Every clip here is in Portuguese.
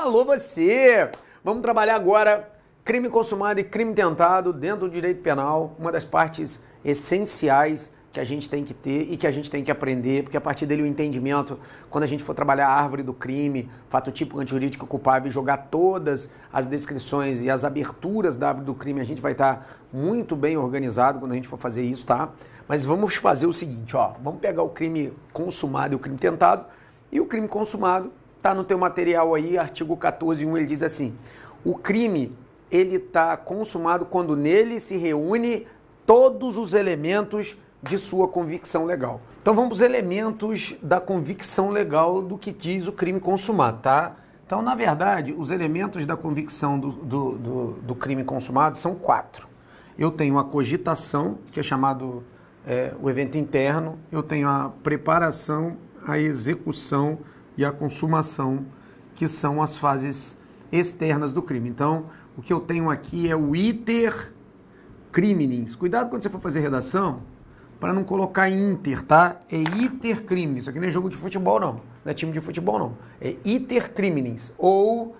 Alô você! Vamos trabalhar agora crime consumado e crime tentado dentro do direito penal, uma das partes essenciais que a gente tem que ter e que a gente tem que aprender, porque a partir dele o entendimento, quando a gente for trabalhar a árvore do crime, fato típico, antijurídico, culpável, e jogar todas as descrições e as aberturas da árvore do crime, a gente vai estar muito bem organizado quando a gente for fazer isso, tá? Mas vamos fazer o seguinte, ó, vamos pegar o crime consumado e o crime tentado, e o crime consumado está no teu material aí, artigo 14.1, ele diz assim, o crime, ele está consumado quando nele se reúne todos os elementos de sua convicção legal. Então vamos para os elementos da convicção legal do que diz o crime consumado, tá? Então, na verdade, os elementos da convicção do crime consumado são 4. Eu tenho a cogitação, que é chamado o evento interno, eu tenho a preparação, a execução e a consumação, que são as fases externas do crime. Então, o que eu tenho aqui é o iter criminis. Cuidado quando você for fazer redação, para não colocar inter, tá? É iter criminis. Isso aqui não é jogo de futebol, não. Não é time de futebol, não. É iter criminis. Ou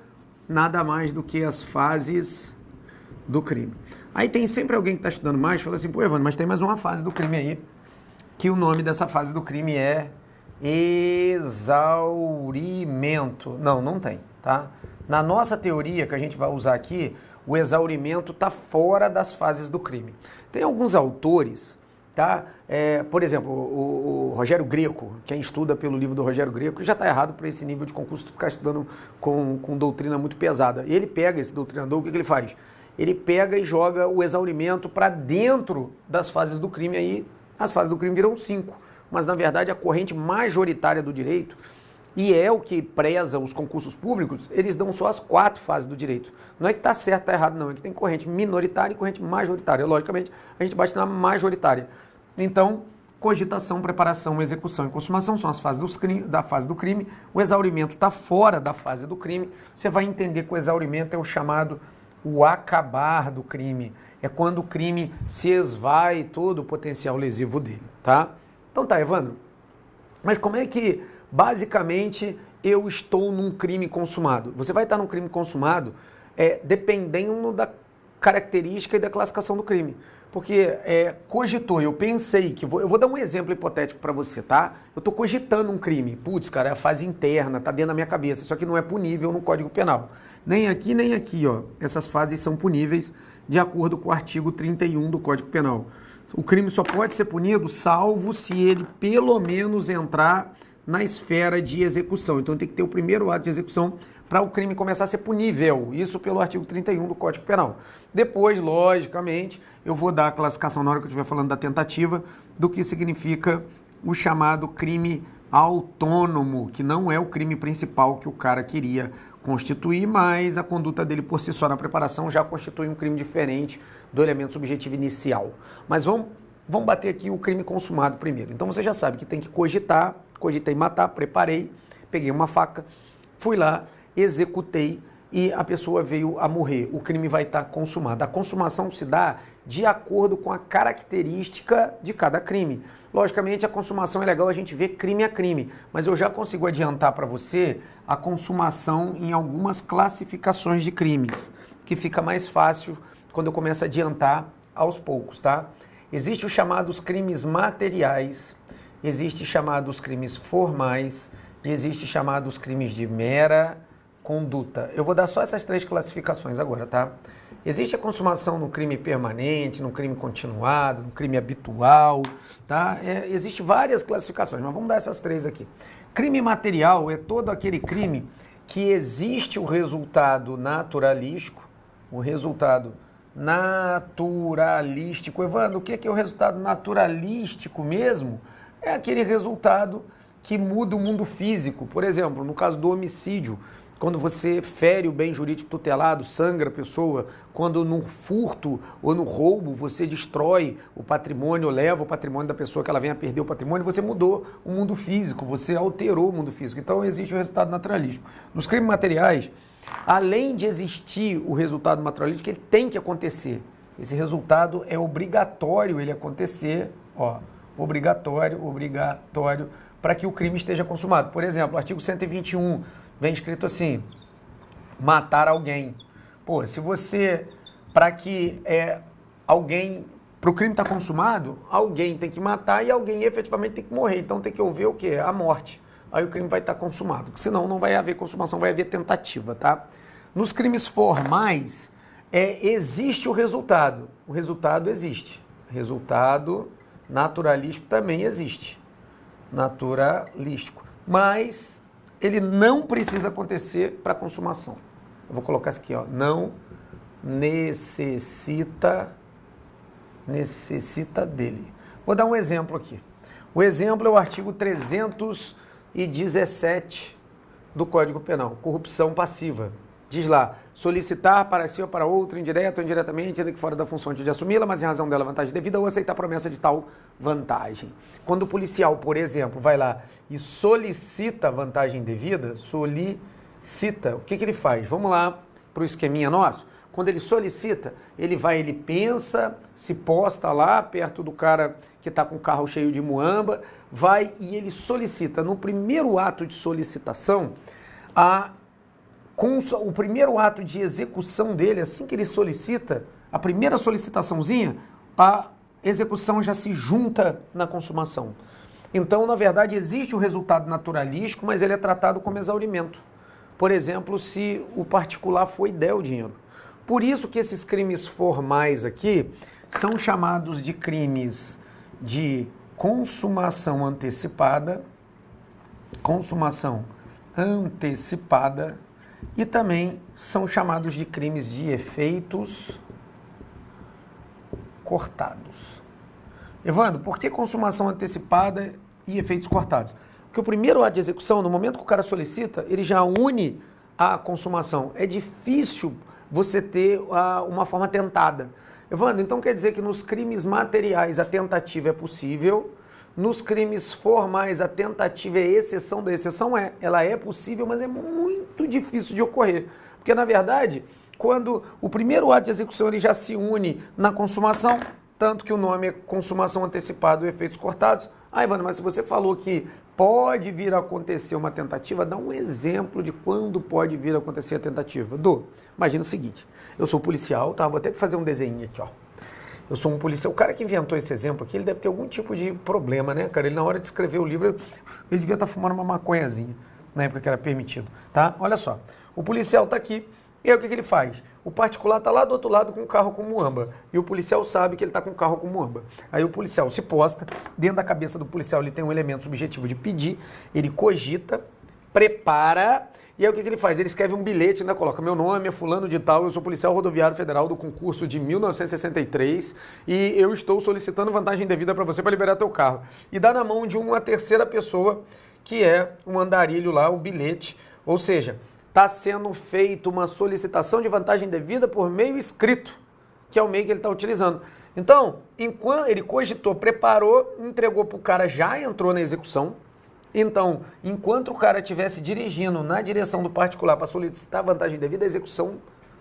nada mais do que as fases do crime. Aí tem sempre alguém que está estudando mais e fala assim, pô, Evandro, mas tem mais uma fase do crime aí, que o nome dessa fase do crime é exaurimento. Não, não tem, tá? Na nossa teoria que a gente vai usar aqui, o exaurimento está fora das fases do crime. Tem alguns autores, tá? Por exemplo, o Rogério Greco, quem estuda pelo livro do Rogério Greco, já está errado para esse nível de concurso ficar estudando com doutrina muito pesada. Ele pega esse doutrinador, o que ele faz? Ele pega e joga o exaurimento para dentro das fases do crime, aí as fases do crime viram 5. Mas, na verdade, a corrente majoritária do direito, e é o que preza os concursos públicos, eles dão só as 4 fases do direito. Não é que está certo, está errado, não. É que tem corrente minoritária e corrente majoritária. Logicamente, a gente bate na majoritária. Então, cogitação, preparação, execução e consumação são as fases da fase do crime. O exaurimento está fora da fase do crime. Você vai entender que o exaurimento é o chamado o acabar do crime. É quando o crime se esvai todo o potencial lesivo dele, tá? Então tá, Evandro, mas como é que, basicamente, eu estou num crime consumado? Você vai estar num crime consumado dependendo da característica e da classificação do crime. Porque cogitou, eu pensei que... Eu vou dar um exemplo hipotético para você, tá? Eu estou cogitando um crime. Putz, cara, é a fase interna, tá dentro da minha cabeça. Isso aqui não é punível no Código Penal. Nem aqui, ó. Essas fases são puníveis de acordo com o artigo 31 do Código Penal. O crime só pode ser punido salvo se ele pelo menos entrar na esfera de execução. Então tem que ter o primeiro ato de execução para o crime começar a ser punível. Isso pelo artigo 31 do Código Penal. Depois, logicamente, eu vou dar a classificação na hora que eu estiver falando da tentativa do que significa o chamado crime autônomo, que não é o crime principal que o cara queria constituir, mas a conduta dele por si só na preparação já constitui um crime diferente do elemento subjetivo inicial. Mas vamos bater aqui o crime consumado primeiro. Então você já sabe que tem que cogitar, cogitei matar, preparei, peguei uma faca, fui lá, executei e a pessoa veio a morrer. O crime vai estar consumado. A consumação se dá de acordo com a característica de cada crime. Logicamente, a consumação é legal a gente ver crime a crime, mas eu já consigo adiantar para você a consumação em algumas classificações de crimes, que fica mais fácil quando eu começo a adiantar aos poucos, tá? Existem os chamados crimes materiais, existem chamados crimes formais, e existem chamados crimes de mera conduta. Eu vou dar só essas 3 classificações agora, tá? Existe a consumação no crime permanente, no crime continuado, no crime habitual, tá? Existem várias classificações, mas vamos dar essas 3 aqui. Crime material é todo aquele crime que existe o resultado naturalístico, Evandro, o que é o resultado naturalístico mesmo? É aquele resultado que muda o mundo físico. Por exemplo, no caso do homicídio, quando você fere o bem jurídico tutelado, sangra a pessoa, quando no furto ou no roubo você destrói o patrimônio, ou leva o patrimônio da pessoa que ela venha a perder o patrimônio, você mudou o mundo físico, você alterou o mundo físico. Então existe o resultado naturalístico. Nos crimes materiais, além de existir o resultado naturalístico, ele tem que acontecer. Esse resultado é obrigatório ele acontecer, obrigatório, para que o crime esteja consumado. Por exemplo, artigo 121, vem escrito assim, matar alguém. Pô, se você, para que alguém, para o crime estar consumado, alguém tem que matar e alguém efetivamente tem que morrer. Então tem que haver o quê? A morte. Aí o crime vai estar consumado. Senão não vai haver consumação, vai haver tentativa, tá? Nos crimes formais, existe o resultado. O resultado existe. Resultado naturalístico também existe. Naturalístico. Mas ele não precisa acontecer para consumação. Eu vou colocar isso aqui, ó. Não necessita dele. Vou dar um exemplo aqui. O exemplo é o artigo 317 do Código Penal, corrupção passiva. Diz lá, solicitar para si ou para outro, indireto ou indiretamente, ainda que fora da função de assumi-la, mas em razão dela vantagem devida, ou aceitar a promessa de tal vantagem. Quando o policial, por exemplo, vai lá e solicita vantagem devida, solicita, o que ele faz? Vamos lá para o esqueminha nosso. Quando ele solicita, ele pensa, se posta lá perto do cara que está com o carro cheio de muamba, vai e ele solicita. No primeiro ato de solicitação, o primeiro ato de execução dele, assim que ele solicita, a primeira solicitaçãozinha, a execução já se junta na consumação. Então, na verdade, existe o resultado naturalístico, mas ele é tratado como exaurimento. Por exemplo, se o particular foi e der o dinheiro. Por isso que esses crimes formais aqui são chamados de crimes de consumação antecipada e também são chamados de crimes de efeitos cortados. Evandro, por que consumação antecipada e efeitos cortados? Porque o primeiro ato de execução, no momento que o cara solicita, ele já une a consumação. É difícil você ter uma forma tentada. Evandro, então quer dizer que nos crimes materiais a tentativa é possível, nos crimes formais a tentativa é exceção da exceção? Ela é possível, mas é muito difícil de ocorrer. Porque, na verdade, quando o primeiro ato de execução ele já se une na consumação, tanto que o nome é consumação antecipada ou efeitos cortados. Evandro, mas se você falou que pode vir a acontecer uma tentativa, dá um exemplo de quando pode vir a acontecer a tentativa. Imagina o seguinte, eu sou policial, tá? Vou até fazer um desenho aqui, ó. Eu sou um policial. O cara que inventou esse exemplo aqui, ele deve ter algum tipo de problema, né, cara? Ele, na hora de escrever o livro, ele devia estar fumando uma maconhazinha, na época que era permitido, tá? Olha só, o policial tá aqui, e aí o que ele faz? O particular tá lá do outro lado com um carro com muamba, e o policial sabe que ele tá com um carro com muamba. Aí o policial se posta, dentro da cabeça do policial ele tem um elemento subjetivo de pedir, ele cogita, prepara, e aí o que ele faz? Ele escreve um bilhete, ainda coloca, meu nome é fulano de tal, eu sou policial rodoviário federal do concurso de 1963 e eu estou solicitando vantagem devida para você para liberar teu carro. E dá na mão de uma terceira pessoa, que é um andarilho lá, o bilhete, ou seja, está sendo feita uma solicitação de vantagem devida por meio escrito, que é o meio que ele está utilizando. Então, enquanto ele cogitou, preparou, entregou para o cara, já entrou na execução. Então, enquanto o cara estivesse dirigindo na direção do particular para solicitar vantagem devida, a execução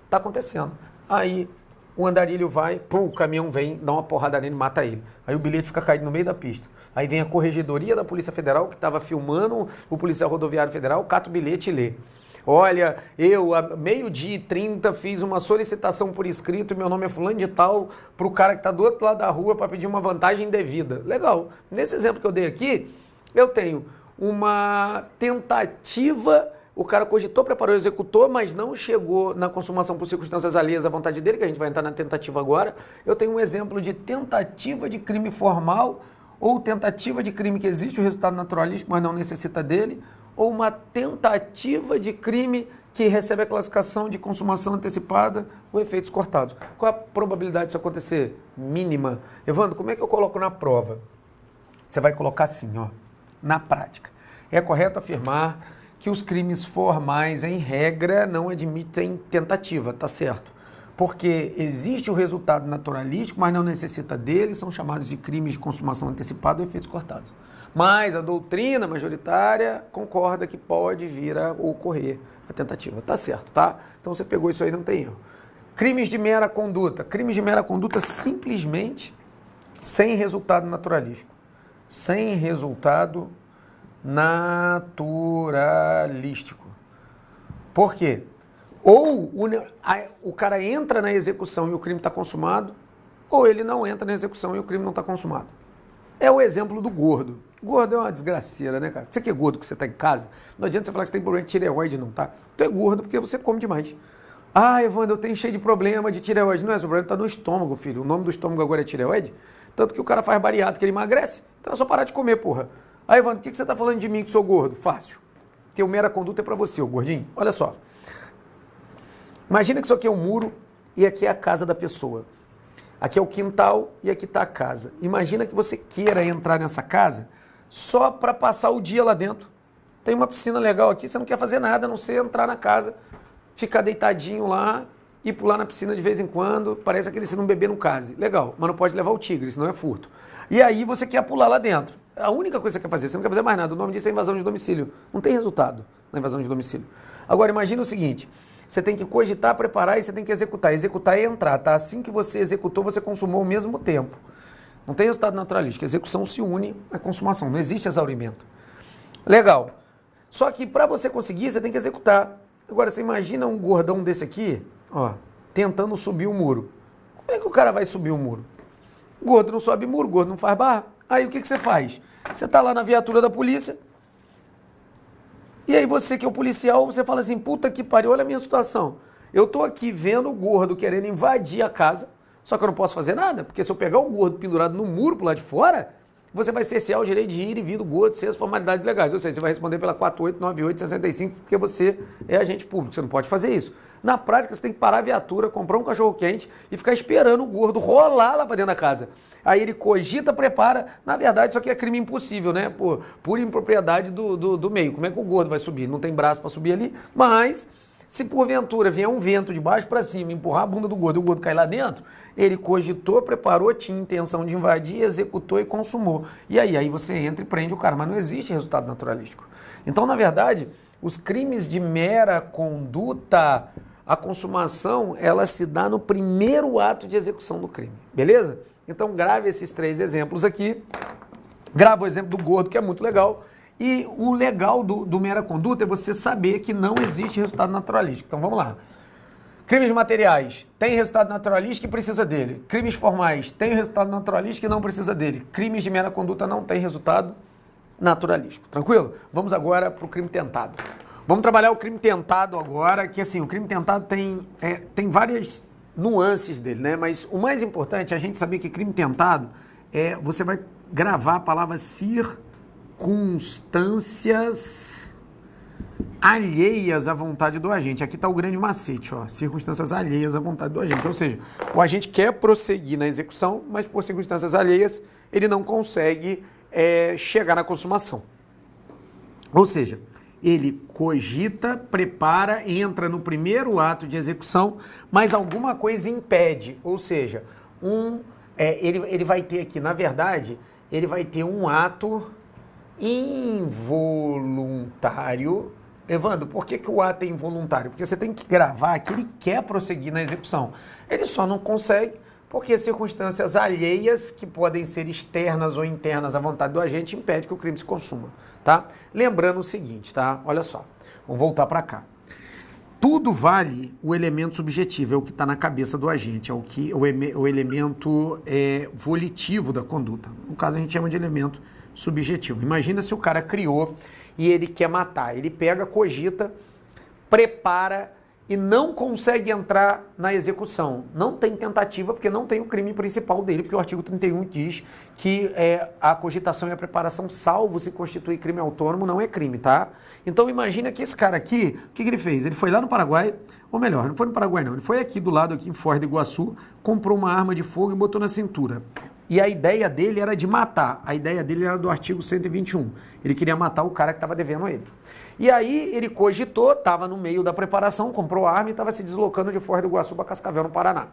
está acontecendo. Aí o andarilho vai, o caminhão vem, dá uma porrada nele e mata ele. Aí o bilhete fica caído no meio da pista. Aí vem a corregedoria da Polícia Federal, que estava filmando o policial rodoviário federal, cata o bilhete e lê. Olha, eu, a 12h30, fiz uma solicitação por escrito, meu nome é fulano de tal, para o cara que está do outro lado da rua para pedir uma vantagem devida. Legal. Nesse exemplo que eu dei aqui, eu tenho uma tentativa, o cara cogitou, preparou, executou, mas não chegou na consumação por circunstâncias alheias à vontade dele, que a gente vai entrar na tentativa agora. Eu tenho um exemplo de tentativa de crime formal, ou tentativa de crime que existe o resultado naturalístico, mas não necessita dele, ou uma tentativa de crime que recebe a classificação de consumação antecipada ou efeitos cortados. Qual a probabilidade disso acontecer? Mínima. Evandro, como é que eu coloco na prova? Você vai colocar assim, ó, na prática. É correto afirmar que os crimes formais, em regra, não admitem tentativa, tá certo? Porque existe o resultado naturalístico, mas não necessita dele, são chamados de crimes de consumação antecipada ou efeitos cortados. Mas a doutrina majoritária concorda que pode vir a ocorrer a tentativa. Tá certo, tá? Então você pegou isso aí, não tem erro. Crimes de mera conduta. Crimes de mera conduta simplesmente sem resultado naturalístico. Sem resultado naturalístico. Por quê? Ou o cara entra na execução e o crime está consumado, ou ele não entra na execução e o crime não está consumado. É o exemplo do gordo. Gordo é uma desgraceira, né, cara? Você que é gordo, que você está em casa, não adianta você falar que você tem problema de tireoide, não, tá? Tu é gordo porque você come demais. Ah, Evandro, eu tenho cheio de problema de tireoide. Não é, seu problema está no estômago, filho. O nome do estômago agora é tireoide. Tanto que o cara faz bariátrica, ele emagrece. Então é só parar de comer, porra. Ah, Evandro, por que você está falando de mim que sou gordo? Fácil. Porque o mera conduta é para você, ô gordinho. Olha só. Imagina que isso aqui é um muro e aqui é a casa da pessoa. Aqui é o quintal e aqui está a casa. Imagina que você queira entrar nessa casa só para passar o dia lá dentro. Tem uma piscina legal aqui, você não quer fazer nada, a não ser entrar na casa, ficar deitadinho lá e pular na piscina de vez em quando. Parece aquele se não beber não case. Legal, mas não pode levar o tigre, senão é furto. E aí você quer pular lá dentro. A única coisa que você quer fazer, você não quer fazer mais nada. O nome disso é invasão de domicílio. Não tem resultado na invasão de domicílio. Agora imagina o seguinte, você tem que cogitar, preparar e você tem que executar. Executar é entrar, tá? Assim que você executou, você consumou ao mesmo tempo. Não tem resultado naturalístico. A execução se une à consumação. Não existe exaurimento. Legal. Só que para você conseguir, você tem que executar. Agora, você imagina um gordão desse aqui, ó, tentando subir o muro. Como é que o cara vai subir o muro? Gordo não sobe muro, gordo não faz barra. Aí o que você faz? Você tá lá na viatura da polícia, e aí você que é o policial, você fala assim, puta que pariu, olha a minha situação. Eu tô aqui vendo o gordo querendo invadir a casa, só que eu não posso fazer nada, porque se eu pegar o gordo pendurado no muro pro lado de fora, você vai cercear o direito de ir e vir do gordo sem as formalidades legais. Ou seja, você vai responder pela 489865, porque você é agente público, você não pode fazer isso. Na prática, você tem que parar a viatura, comprar um cachorro-quente e ficar esperando o gordo rolar lá pra dentro da casa. Aí ele cogita, prepara. Na verdade, isso aqui é crime impossível, né? Por impropriedade do meio. Como é que o gordo vai subir? Não tem braço para subir ali, mas se porventura vier um vento de baixo para cima, empurrar a bunda do gordo e o gordo cair lá dentro, ele cogitou, preparou, tinha intenção de invadir, executou e consumou. E aí você entra e prende o cara, mas não existe resultado naturalístico. Então, na verdade, os crimes de mera conduta, a consumação, ela se dá no primeiro ato de execução do crime, beleza? Então grave esses 3 exemplos aqui, grava o exemplo do gordo, que é muito legal, e o legal do mera conduta é você saber que não existe resultado naturalístico. Então vamos lá. Crimes materiais, tem resultado naturalístico e precisa dele. Crimes formais, tem resultado naturalístico e não precisa dele. Crimes de mera conduta não tem resultado naturalístico. Tranquilo? Vamos agora para o crime tentado. Vamos trabalhar o crime tentado agora, que assim, o crime tentado tem várias nuances dele, né? Mas o mais importante é a gente saber que crime tentado você vai gravar a palavra circunstâncias alheias à vontade do agente. Aqui está o grande macete, ó, circunstâncias alheias à vontade do agente. Ou seja, o agente quer prosseguir na execução, mas por circunstâncias alheias ele não consegue chegar na consumação. Ou seja, ele cogita, prepara, entra no primeiro ato de execução, mas alguma coisa impede. Ou seja, ele vai ter aqui, na verdade, ele vai ter um ato involuntário. Evandro, por que o ato é involuntário? Porque você tem que gravar que ele quer prosseguir na execução. Ele só não consegue porque circunstâncias alheias, que podem ser externas ou internas à vontade do agente, impedem que o crime se consuma. Tá? Lembrando o seguinte, tá? Olha só, vamos voltar para cá. Tudo vale o elemento subjetivo, é o que está na cabeça do agente, é o elemento volitivo da conduta. No caso, a gente chama de elemento subjetivo. Imagina se o cara criou e ele quer matar. Ele pega, cogita, prepara e não consegue entrar na execução. Não tem tentativa, porque não tem o crime principal dele, porque o artigo 31 diz que a cogitação e a preparação, salvo se constituir crime autônomo, não é crime, tá? Então imagina que esse cara aqui, o que ele fez? Ele foi lá no Paraguai, ou melhor, não foi no Paraguai não, ele foi aqui do lado, aqui em Foz do Iguaçu, comprou uma arma de fogo e botou na cintura. E a ideia dele era de matar, a ideia dele era do artigo 121. Ele queria matar o cara que estava devendo a ele. E aí ele cogitou, estava no meio da preparação, comprou a arma e estava se deslocando de Foz do Iguaçu para Cascavel, no Paraná.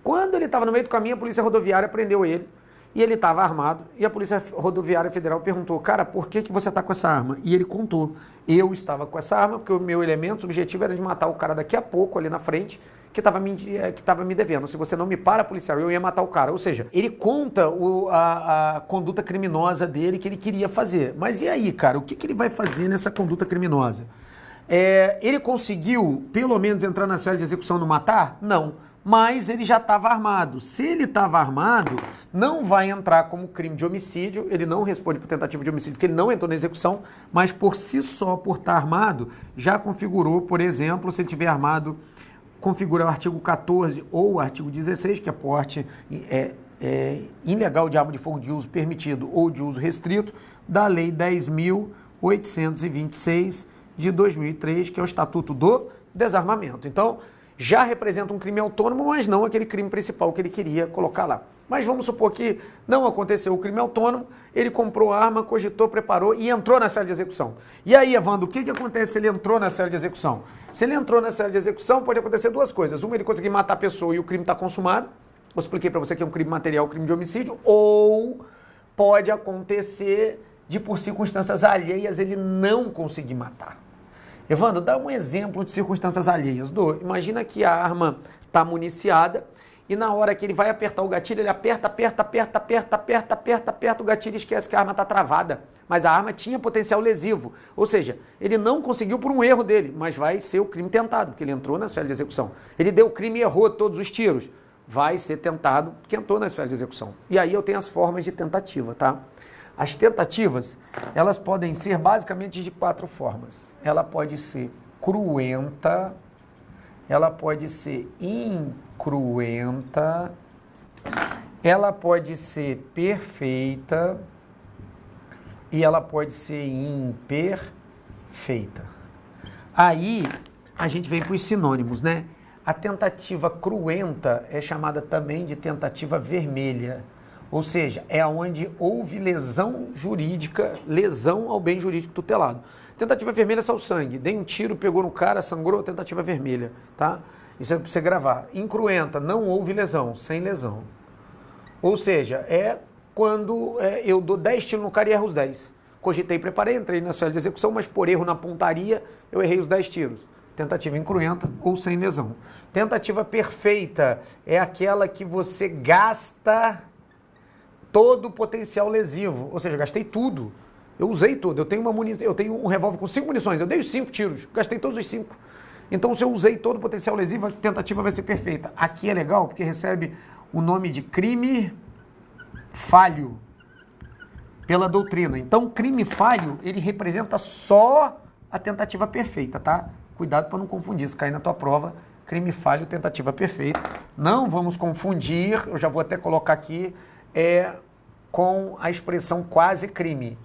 Quando ele estava no meio do caminho, a Polícia Rodoviária prendeu ele e ele estava armado. E a Polícia Rodoviária Federal perguntou, cara, por que você está com essa arma? E ele contou, eu estava com essa arma porque o meu elemento subjetivo era de matar o cara daqui a pouco, ali na frente, que estava me devendo. Se você não me para, policial, eu ia matar o cara. Ou seja, ele conta a conduta criminosa dele que ele queria fazer. Mas e aí, cara, o que ele vai fazer nessa conduta criminosa? Ele conseguiu, pelo menos, entrar na esfera de execução no matar? Não. Mas ele já estava armado. Se ele estava armado, não vai entrar como crime de homicídio, ele não responde por tentativa de homicídio, porque ele não entrou na execução, mas por si só, por estar armado, já configurou, por exemplo, se ele estiver armado, configura o artigo 14 ou o artigo 16, que é porte ilegal de arma de fogo de uso permitido ou de uso restrito, da Lei 10.826 de 2003, que é o Estatuto do Desarmamento. Então, já representa um crime autônomo, mas não aquele crime principal que ele queria colocar lá. Mas vamos supor que não aconteceu o crime autônomo, ele comprou a arma, cogitou, preparou e entrou na esfera de execução. E aí, Evandro, o que acontece se ele entrou na esfera de execução? Se ele entrou na esfera de execução, pode acontecer duas coisas. Uma, ele conseguir matar a pessoa e o crime está consumado. Eu expliquei para você que é um crime material, crime de homicídio. Ou pode acontecer de, por circunstâncias alheias, ele não conseguir matar. Evandro, dá um exemplo de circunstâncias alheias. Imagina que a arma está municiada e na hora que ele vai apertar o gatilho, ele aperta o gatilho e esquece que a arma está travada. Mas a arma tinha potencial lesivo. Ou seja, ele não conseguiu por um erro dele, mas vai ser o crime tentado, porque ele entrou na esfera de execução. Ele deu o crime e errou todos os tiros. Vai ser tentado porque entrou na esfera de execução. E aí eu tenho as formas de tentativa, tá? As tentativas, elas podem ser basicamente de 4 formas. Ela pode ser cruenta, ela pode ser incruenta, ela pode ser perfeita e ela pode ser imperfeita. Aí a gente vem para os sinônimos, né? A tentativa cruenta é chamada também de tentativa vermelha. Ou seja, é onde houve lesão jurídica, lesão ao bem jurídico tutelado. Tentativa vermelha é só o sangue. Dei um tiro, pegou no cara, sangrou, tentativa vermelha, tá? Isso é para você gravar. Incruenta, não houve lesão, sem lesão. Ou seja, é quando eu dou 10 tiros no cara e erro os 10. Cogitei, preparei, entrei na esfera de execução, mas por erro na pontaria, eu errei os 10 tiros. Tentativa incruenta ou sem lesão. Tentativa perfeita é aquela que você gasta todo o potencial lesivo, ou seja, gastei tudo, eu usei tudo, eu tenho um revólver com 5 munições, eu dei os 5 tiros, gastei todos os 5. Então, se eu usei todo o potencial lesivo, a tentativa vai ser perfeita. Aqui é legal porque recebe o nome de crime falho pela doutrina. Então, crime falho, ele representa só a tentativa perfeita, tá? Cuidado para não confundir, se cair na tua prova, crime falho, tentativa perfeita. Não vamos confundir, eu já vou até colocar aqui, com a expressão quase crime.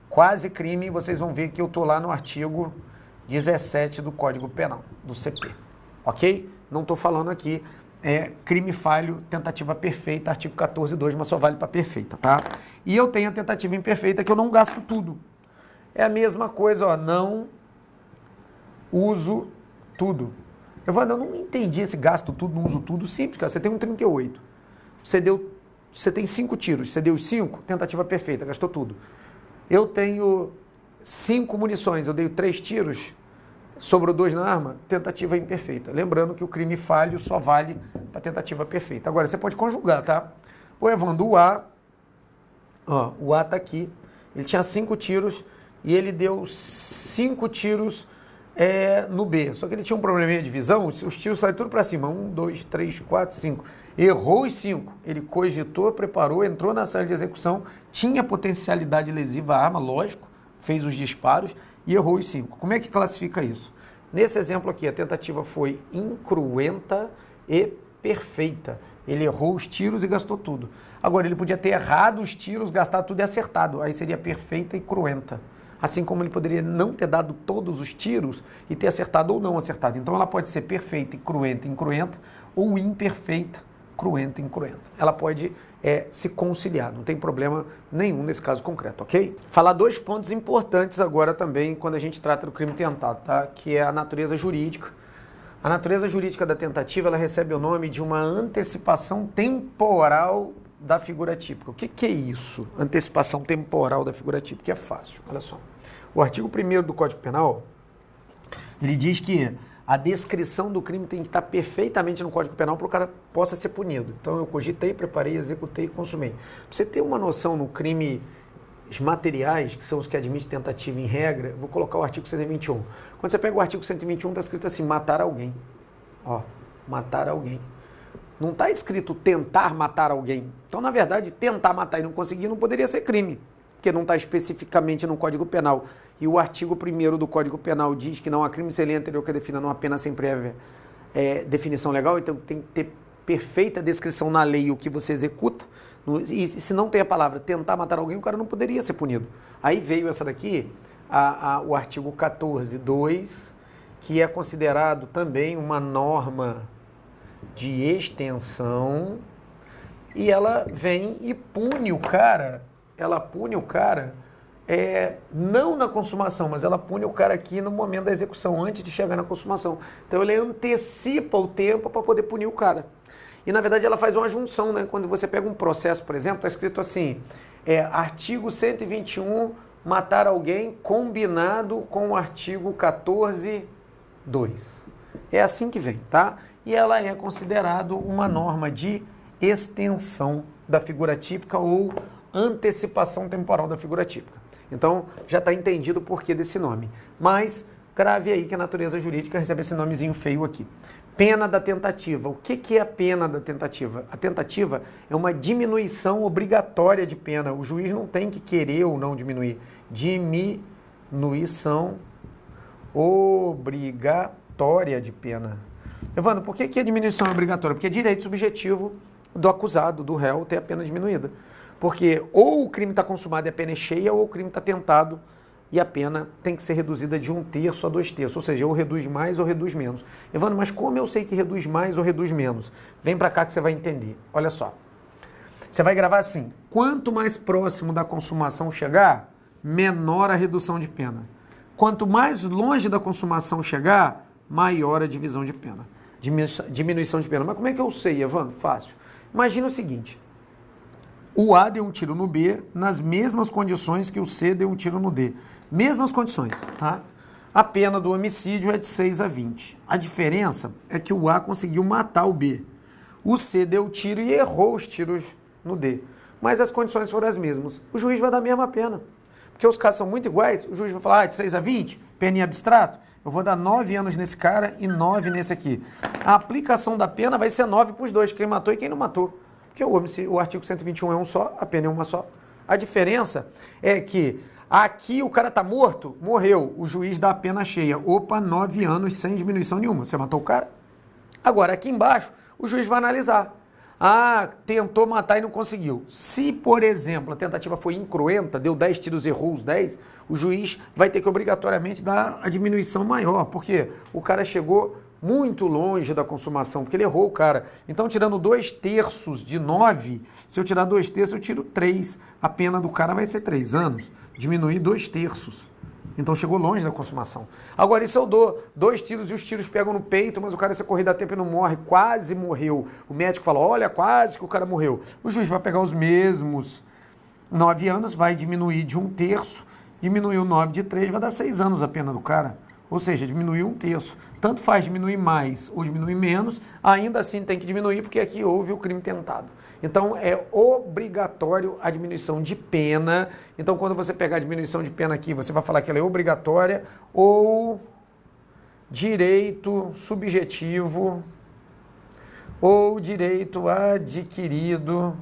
Quase crime, vocês vão ver que eu estou lá no artigo 17 do Código Penal, do CP. Ok? Não estou falando aqui, crime falho, tentativa perfeita, artigo 14.2, mas só vale para perfeita, tá? E eu tenho a tentativa imperfeita, que eu não gasto tudo. É a mesma coisa, ó, não uso tudo. Evandro, eu não entendi esse gasto tudo, não uso tudo. Simples, cara, você tem um 38. Você tem 5 tiros, você deu os 5, tentativa perfeita, gastou tudo. Eu tenho 5 munições, eu dei 3 tiros, sobrou 2 na arma, tentativa imperfeita. Lembrando que o crime falho só vale para tentativa perfeita. Agora, você pode conjugar, tá? O Evandro, o A tá aqui, ele tinha 5 tiros e ele deu 5 tiros no B. Só que ele tinha um probleminha de visão, os tiros saíram tudo para cima. 1, 2, 3, 4, 5. Errou os 5. Ele cogitou, preparou, entrou na sala de execução, tinha potencialidade lesiva a arma, lógico, fez os disparos e errou os 5. Como é que classifica isso? Nesse exemplo aqui, a tentativa foi incruenta e perfeita. Ele errou os tiros e gastou tudo. Agora, ele podia ter errado os tiros, gastado tudo e acertado. Aí seria perfeita e cruenta. Assim como ele poderia não ter dado todos os tiros e ter acertado ou não acertado. Então, ela pode ser perfeita e incruenta, ou imperfeita, cruenta e incruenta. Ela pode se conciliar, não tem problema nenhum nesse caso concreto, ok? Falar 2 pontos importantes agora também quando a gente trata do crime tentado, tá? Que é a natureza jurídica. A natureza jurídica da tentativa, ela recebe o nome de uma antecipação temporal da figura típica. O que é isso? Antecipação temporal da figura típica, que é fácil, olha só. O artigo 1º do Código Penal, ele diz que a descrição do crime tem que estar perfeitamente no Código Penal para o cara possa ser punido. Então eu cogitei, preparei, executei e consumei. Pra você ter uma noção no crime materiais, que são os que admitem tentativa em regra, vou colocar o artigo 121. Quando você pega o artigo 121, está escrito assim, matar alguém. Ó, matar alguém. Não está escrito tentar matar alguém. Então, na verdade, tentar matar e não conseguir não poderia ser crime, porque não está especificamente no Código Penal. E o artigo 1º do Código Penal diz que não há crime sem lei anterior que defina uma pena sem prévia definição legal, então tem que ter perfeita descrição na lei o que você executa. E se não tem a palavra tentar matar alguém, o cara não poderia ser punido. Aí veio essa daqui, o artigo 14.2, que é considerado também uma norma de extensão, e ela vem e pune o cara, não na consumação, mas ela pune o cara aqui no momento da execução, antes de chegar na consumação. Então ele antecipa o tempo para poder punir o cara. E na verdade ela faz uma junção, né? Quando você pega um processo, por exemplo, está escrito assim, artigo 121, matar alguém combinado com o artigo 14.2. É assim que vem, tá? E ela é considerada uma norma de extensão da figura típica ou antecipação temporal da figura típica. Então, já está entendido o porquê desse nome. Mas, grave aí que a natureza jurídica recebe esse nomezinho feio aqui. Pena da tentativa. O que é a pena da tentativa? A tentativa é uma diminuição obrigatória de pena. O juiz não tem que querer ou não diminuir. Diminuição obrigatória de pena. Evandro, por que a diminuição é obrigatória? Porque é direito subjetivo do acusado, do réu, ter a pena diminuída. Porque ou o crime está consumado e a pena é cheia, ou o crime está tentado e a pena tem que ser reduzida de 1/3 a 2/3. Ou seja, ou reduz mais ou reduz menos. Evandro, mas como eu sei que reduz mais ou reduz menos? Vem para cá que você vai entender. Olha só. Você vai gravar assim, quanto mais próximo da consumação chegar, menor a redução de pena. Quanto mais longe da consumação chegar, maior a divisão de pena. Diminuição de pena. Mas como é que eu sei, Evandro? Fácil. Imagina o seguinte. O A deu um tiro no B nas mesmas condições que o C deu um tiro no D. Mesmas condições, tá? A pena do homicídio é de 6 a 20. A diferença é que o A conseguiu matar o B. O C deu tiro e errou os tiros no D. Mas as condições foram as mesmas. O juiz vai dar a mesma pena. Porque os casos são muito iguais, o juiz vai falar, de 6 a 20, pena em abstrato, eu vou dar 9 anos nesse cara e 9 nesse aqui. A aplicação da pena vai ser 9 para os dois, quem matou e quem não matou. Porque o artigo 121 é um só, a pena é uma só. A diferença é que aqui o cara está morto, morreu, o juiz dá a pena cheia. Opa, 9 anos sem diminuição nenhuma. Você matou o cara? Agora, aqui embaixo, o juiz vai analisar. Ah, tentou matar e não conseguiu. Se, por exemplo, a tentativa foi incruenta, deu 10 tiros, errou os 10, o juiz vai ter que obrigatoriamente dar a diminuição maior, porque o cara chegou muito longe da consumação, porque ele errou o cara. Então, tirando 2/3 de 9, se eu tirar 2/3, eu tiro 3. A pena do cara vai ser 3 anos. Diminuir 2/3. Então, chegou longe da consumação. Agora, e se eu dou 2 tiros e os tiros pegam no peito, mas o cara, se correr dá tempo e não morre, quase morreu. O médico fala, olha, quase que o cara morreu. O juiz vai pegar os mesmos 9 anos, vai diminuir de 1/3, diminuiu 9 de 3, vai dar 6 anos a pena do cara. Ou seja, diminuiu 1/3. Tanto faz diminuir mais ou diminuir menos, ainda assim tem que diminuir porque aqui houve o crime tentado. Então é obrigatório a diminuição de pena. Então quando você pegar a diminuição de pena aqui, você vai falar que ela é obrigatória ou direito subjetivo ou direito adquirido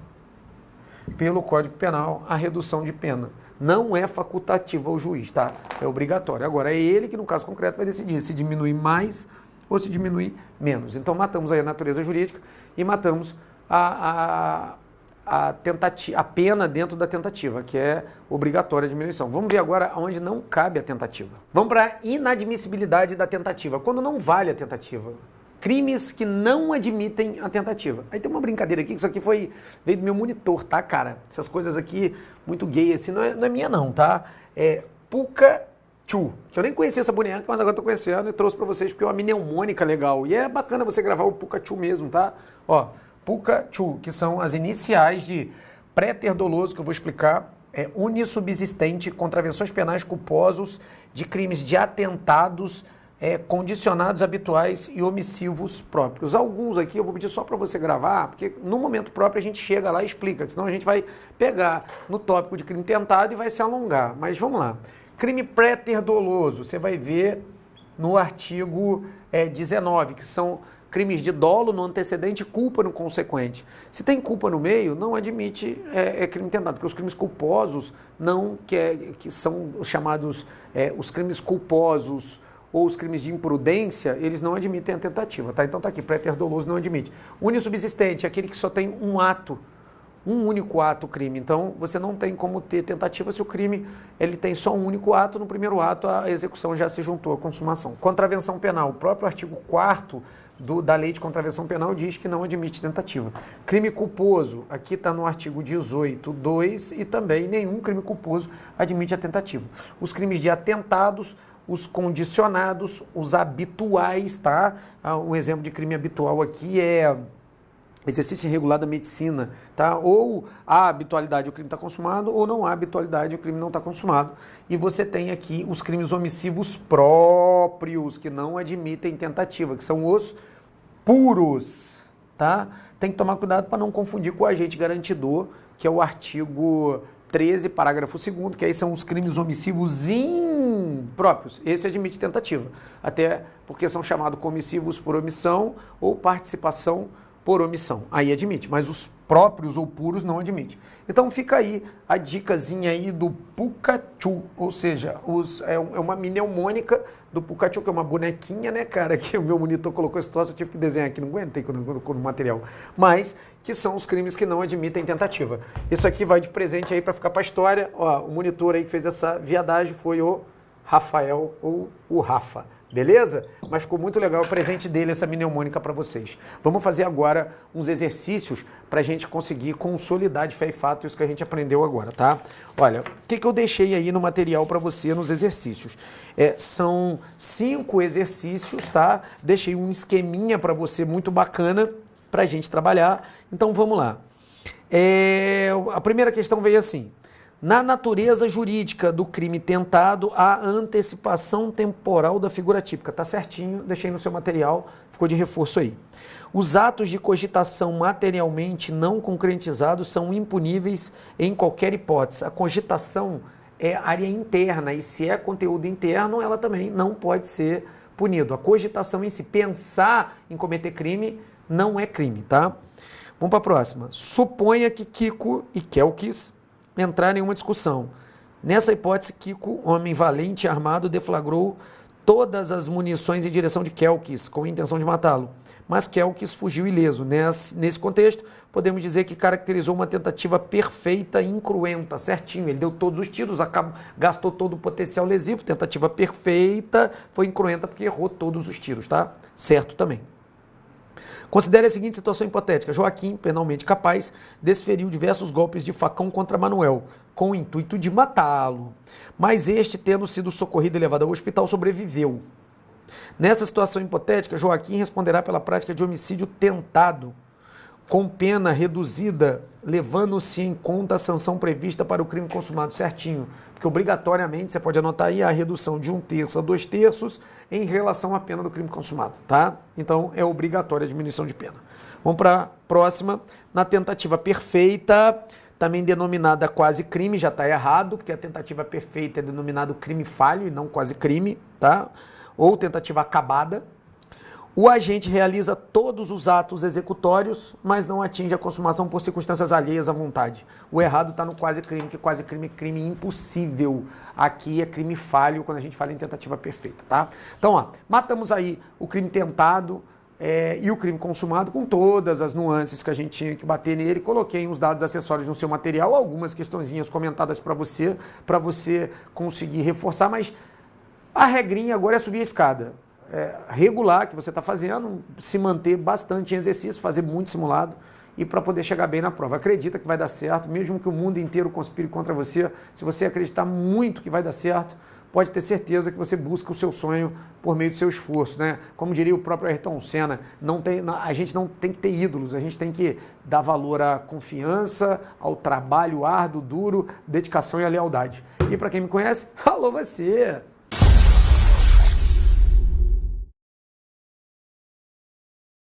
pelo Código Penal, a redução de pena. Não é facultativa ao juiz, tá? É obrigatório. Agora, é ele que, no caso concreto, vai decidir se diminuir mais ou se diminuir menos. Então, matamos aí a natureza jurídica e matamos a pena dentro da tentativa, que é obrigatória a diminuição. Vamos ver agora onde não cabe a tentativa. Vamos para a inadmissibilidade da tentativa, quando não vale a tentativa. Crimes que não admitem a tentativa. Aí tem uma brincadeira aqui, que isso aqui veio do meu monitor, tá, cara? Essas coisas aqui, muito gay, assim, não é minha não, tá? É Pikachu, que eu nem conhecia essa boneca, mas agora tô conhecendo e trouxe pra vocês, porque é uma mnemônica legal. E é bacana você gravar o Pikachu mesmo, tá? Ó, Pikachu, que são as iniciais de préter doloso, que eu vou explicar, unissubsistente, contravenções penais culposos de crimes de atentados condicionados habituais e omissivos próprios. Alguns aqui eu vou pedir só para você gravar, porque no momento próprio a gente chega lá e explica, senão a gente vai pegar no tópico de crime tentado e vai se alongar. Mas vamos lá. Crime pré-ter-doloso, você vai ver no artigo 19, que são crimes de dolo no antecedente e culpa no consequente. Se tem culpa no meio, não admite crime tentado, porque os crimes culposos, não que são chamados os crimes culposos ou os crimes de imprudência, eles não admitem a tentativa, tá? Então tá aqui, pré-ter doloso não admite. Unissubsistente, aquele que só tem um ato, um único ato crime. Então você não tem como ter tentativa se o crime ele tem só um único ato, no primeiro ato a execução já se juntou à consumação. Contravenção penal, o próprio artigo 4º da Lei de Contravenção Penal diz que não admite tentativa. Crime culposo, aqui está no artigo 18.2 e também nenhum crime culposo admite a tentativa. Os crimes de atentados, os condicionados, os habituais, tá? Um exemplo de crime habitual aqui é exercício irregular da medicina, tá? Ou há habitualidade, o crime está consumado, ou não há habitualidade, o crime não está consumado. E você tem aqui os crimes omissivos próprios, que não admitem tentativa, que são os puros, tá? Tem que tomar cuidado para não confundir com o agente garantidor, que é o artigo 13, parágrafo 2º, que aí são os crimes omissivos impróprios. Esse admite tentativa, até porque são chamados comissivos por omissão ou participação por omissão. Aí admite, mas os próprios ou puros não admite. Então fica aí a dicasinha aí do Pikachu, ou seja, é uma mnemônica do Pikachu, que é uma bonequinha, né, cara, que o meu monitor colocou esse troço, eu tive que desenhar aqui, não aguentei quando colocou no material, mas que são os crimes que não admitem tentativa. Isso aqui vai de presente aí para ficar para a história. Ó, o monitor aí que fez essa viadagem foi o Rafael ou o Rafa. Beleza? Mas ficou muito legal o presente dele, essa mnemônica para vocês. Vamos fazer agora uns exercícios para a gente conseguir consolidar de fé e fato isso que a gente aprendeu agora, tá? Olha, o que eu deixei aí no material para você nos exercícios? São 5 exercícios, tá? Deixei um esqueminha para você muito bacana para a gente trabalhar. Então vamos lá. A primeira questão veio assim. Na natureza jurídica do crime tentado, há antecipação temporal da figura típica. Tá certinho, deixei no seu material, ficou de reforço aí. Os atos de cogitação materialmente não concretizados são impuníveis em qualquer hipótese. A cogitação é área interna e se é conteúdo interno, ela também não pode ser punido. A cogitação em si, pensar em cometer crime, não é crime, tá? Vamos para a próxima. Suponha que Kiko e Kelkis entrar em uma discussão. Nessa hipótese, Kiko, homem valente e armado, deflagrou todas as munições em direção de Kelkis, com a intenção de matá-lo. Mas Kelkis fugiu ileso. Nesse contexto, podemos dizer que caracterizou uma tentativa perfeita e incruenta, certinho. Ele deu todos os tiros, gastou todo o potencial lesivo, tentativa perfeita, foi incruenta porque errou todos os tiros, tá? Certo também. Considere a seguinte situação hipotética. Joaquim, penalmente capaz, desferiu diversos golpes de facão contra Manuel, com o intuito de matá-lo. Mas este, tendo sido socorrido e levado ao hospital, sobreviveu. Nessa situação hipotética, Joaquim responderá pela prática de homicídio tentado, com pena reduzida, levando-se em conta a sanção prevista para o crime consumado, certinho. Porque obrigatoriamente, você pode anotar aí a redução de 1/3 a 2/3 em relação à pena do crime consumado, tá? Então, é obrigatória a diminuição de pena. Vamos para a próxima. Na tentativa perfeita, também denominada quase crime, já está errado, porque a tentativa perfeita é denominado crime falho e não quase crime, tá? Ou tentativa acabada. O agente realiza todos os atos executórios, mas não atinge a consumação por circunstâncias alheias à vontade. O errado está no quase crime, que quase crime é crime impossível. Aqui é crime falho quando a gente fala em tentativa perfeita, tá? Então, ó, matamos aí o crime tentado e o crime consumado com todas as nuances que a gente tinha que bater nele. Coloquei os dados acessórios no seu material, algumas questõezinhas comentadas para você conseguir reforçar, mas a regrinha agora é subir a escada. Regular que você está fazendo, se manter bastante em exercício, fazer muito simulado e para poder chegar bem na prova. Acredita que vai dar certo, mesmo que o mundo inteiro conspire contra você, se você acreditar muito que vai dar certo, pode ter certeza que você busca o seu sonho por meio do seu esforço, né? Como diria o próprio Ayrton Senna, a gente não tem que ter ídolos, a gente tem que dar valor à confiança, ao trabalho árduo, duro, dedicação e à lealdade. E para quem me conhece, alô você!